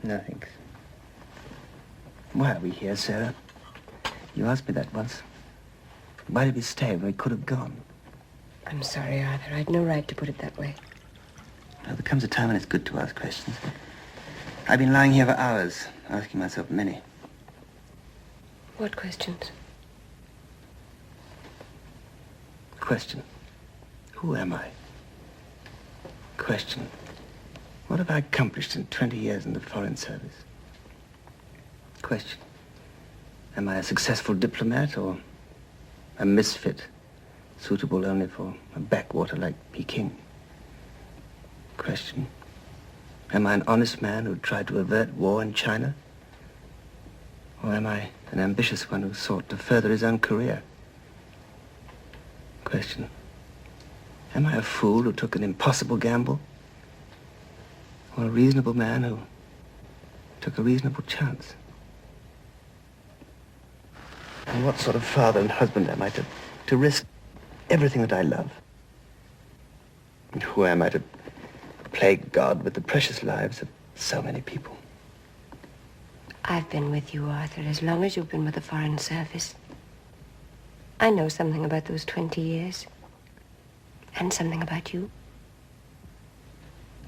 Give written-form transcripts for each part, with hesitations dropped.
No, thanks. Why are we here, Sarah? You asked me that once. Why did we stay when we could have gone? I'm sorry, Arthur. I'd no right to put it that way. Well, there comes a time when it's good to ask questions. I've been lying here for hours, asking myself many. What questions? Question. Who am I? Question. What have I accomplished in 20 years in the Foreign Service? Question. Am I a successful diplomat or a misfit, suitable only for a backwater like Peking? Question. Am I an honest man who tried to avert war in China? Or am I an ambitious one who sought to further his own career? Question. Am I a fool who took an impossible gamble? Or a reasonable man who took a reasonable chance? And what sort of father and husband am I to risk everything that I love? And who am I to plague God with the precious lives of so many people? I've been with you, Arthur, as long as you've been with the Foreign Service. I know something about those 20 years. And something about you.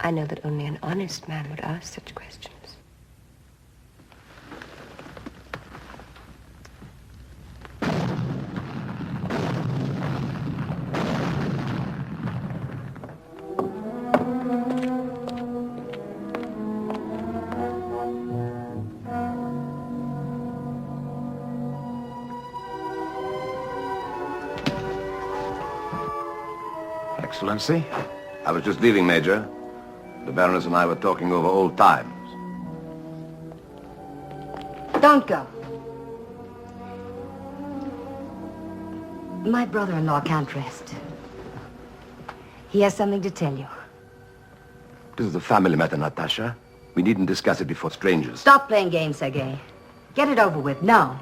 I know that only an honest man would ask such questions. Excellency? I was just leaving, Major. The Baroness and I were talking over old times. Don't go. My brother-in-law can't rest. He has something to tell you. This is a family matter, Natasha. We needn't discuss it before strangers. Stop playing games, Sergei. Get it over with, now.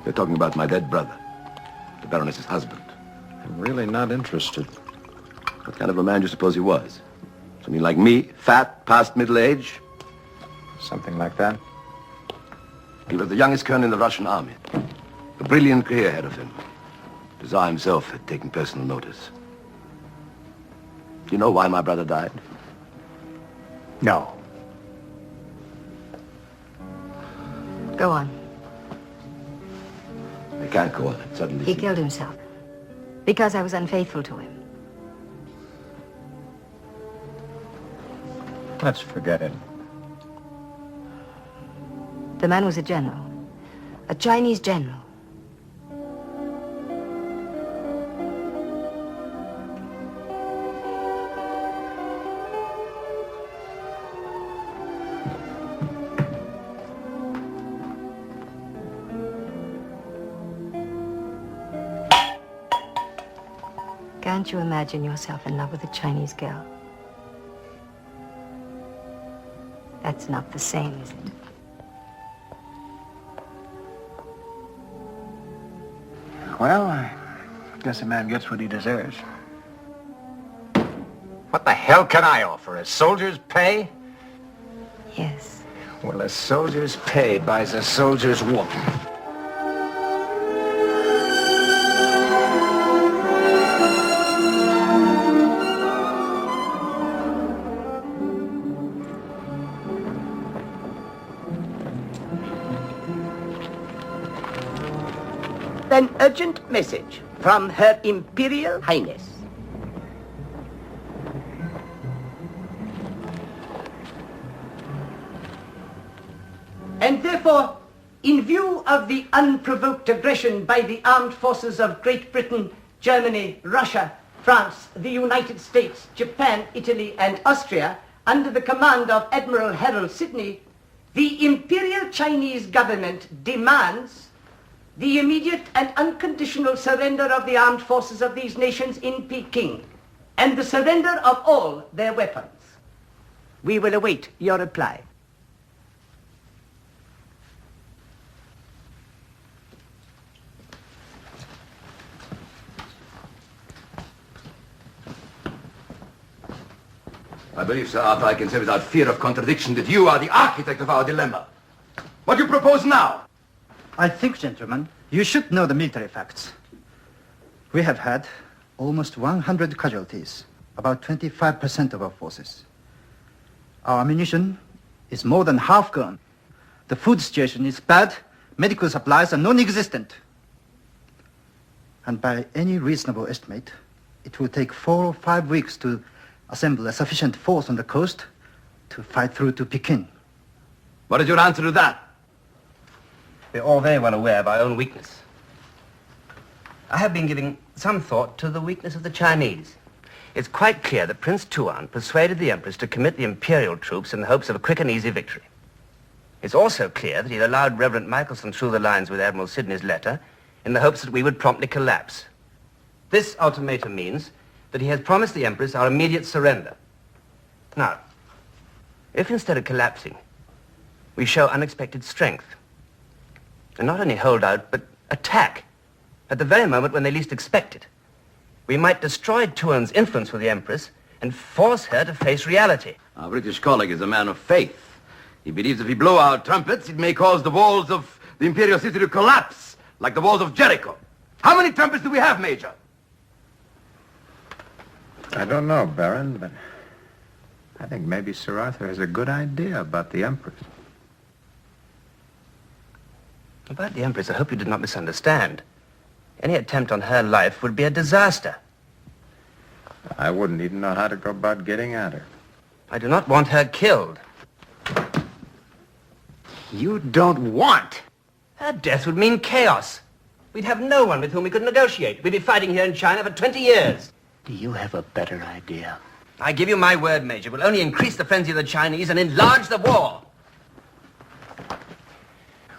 We're talking about my dead brother, the Baroness's husband. I'm really not interested. What kind of a man do you suppose he was? Something like me, fat, past middle age? Something like that? He was the youngest colonel in the Russian army. A brilliant career ahead of him. The Tsar himself had taken personal notice. Do you know why my brother died? No. Go on. I can't go on. It suddenly... He killed himself. Because I was unfaithful to him. Let's forget it. The man was a general. A Chinese general. Can't you imagine yourself in love with a Chinese girl? That's not the same, is it? Well, I guess a man gets what he deserves. What the hell can I offer? A soldier's pay? Yes. Well, a soldier's pay buys a soldier's woman. An urgent message from Her Imperial Highness. And therefore, in view of the unprovoked aggression by the armed forces of Great Britain, Germany, Russia, France, the United States, Japan, Italy, and Austria, under the command of Admiral Harold Sidney, the Imperial Chinese government demands the immediate and unconditional surrender of the armed forces of these nations in Peking, and the surrender of all their weapons. We will await your reply. I believe, Sir Arthur, I can say without fear of contradiction that you are the architect of our dilemma. What do you propose now? I think, gentlemen, you should know the military facts. We have had almost 100 casualties, about 25% of our forces. Our ammunition is more than half gone. The food situation is bad. Medical supplies are non-existent. And by any reasonable estimate, it will take 4 or 5 weeks to assemble a sufficient force on the coast to fight through to Peking. What is your answer to that? We're all very well aware of our own weakness. I have been giving some thought to the weakness of the Chinese. It's quite clear that Prince Tuan persuaded the Empress to commit the imperial troops in the hopes of a quick and easy victory. It's also clear that he'd allowed Reverend Michelson through the lines with Admiral Sidney's letter in the hopes that we would promptly collapse. This ultimatum means that he has promised the Empress our immediate surrender. Now, if instead of collapsing, we show unexpected strength, and not only hold out, but attack at the very moment when they least expect it, we might destroy Tuan's influence with the Empress and force her to face reality. Our British colleague is a man of faith. He believes if we blow our trumpets, it may cause the walls of the imperial city to collapse, like the walls of Jericho. How many trumpets do we have, Major? I don't know, Baron, but I think maybe Sir Arthur has a good idea about the Empress. About the Empress, I hope you did not misunderstand. Any attempt on her life would be a disaster. I wouldn't even know how to go about getting at her. I do not want her killed. You don't want? Her death would mean chaos. We'd have no one with whom we could negotiate. We'd be fighting here in China for 20 years. Do you have a better idea? I give you my word, Major. We'll only increase the frenzy of the Chinese and enlarge the war.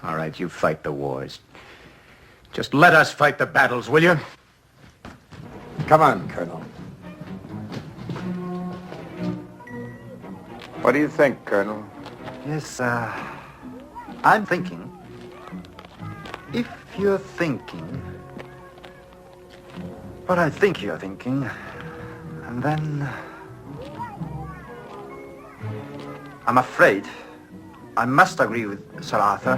All right, you fight the wars. Just let us fight the battles, will you? Come on, Colonel. What do you think, Colonel? Yes, I'm thinking. If you're thinking what I think you're thinking, and then I'm afraid I must agree with Sir Arthur.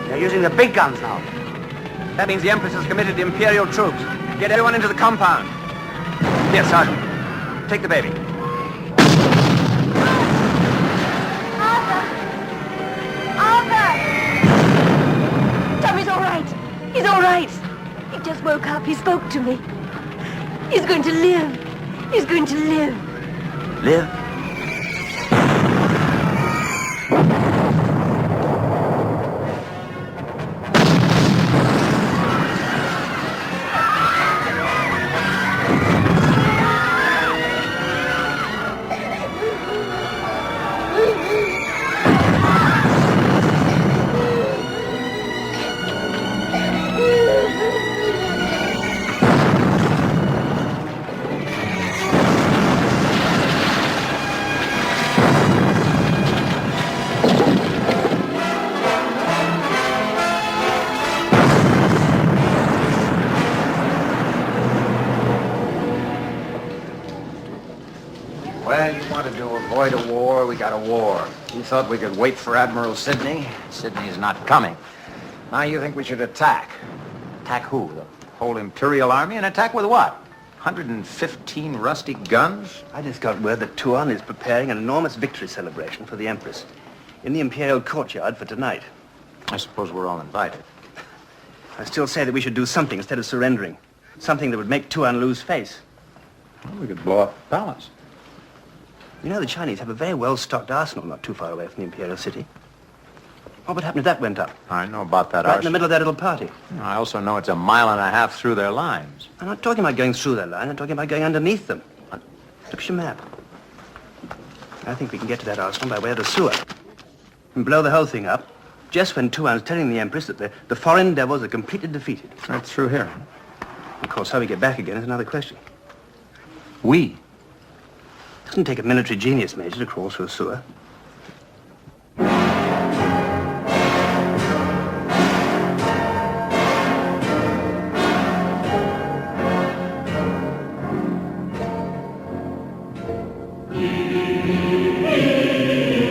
They're using the big guns now. That means the Empress has committed the Imperial troops. Get everyone into the compound. Here, Sergeant. Take the baby. Tommy's all right. He's all right. He just woke up. He spoke to me. He's going to live. He's going to live. Live? Well, you wanted to avoid a war, we got a war. You thought we could wait for Admiral Sidney. Sidney's not coming. Now you think we should attack. Attack who? The whole Imperial Army? And attack with what? 115 rusty guns? I just got word that Tuan is preparing an enormous victory celebration for the Empress in the Imperial courtyard for tonight. I suppose we're all invited. I still say that we should do something instead of surrendering. Something that would make Tuan lose face. Well, we could blow up the palace. You know, the Chinese have a very well-stocked arsenal not too far away from the Imperial city. What would happen if that went up? I know about that Right in the middle of their little party. I also know it's a mile and a half through their lines. I'm not talking about going through their line. I'm talking about going underneath them. Look at your map. I think we can get to that arsenal by way of the sewer and blow the whole thing up just when Tuan's telling the Empress that the foreign devils are completely defeated. Right through here. Of course, how we get back again is another question. We? It doesn't take a military genius, Major, to crawl through a sewer.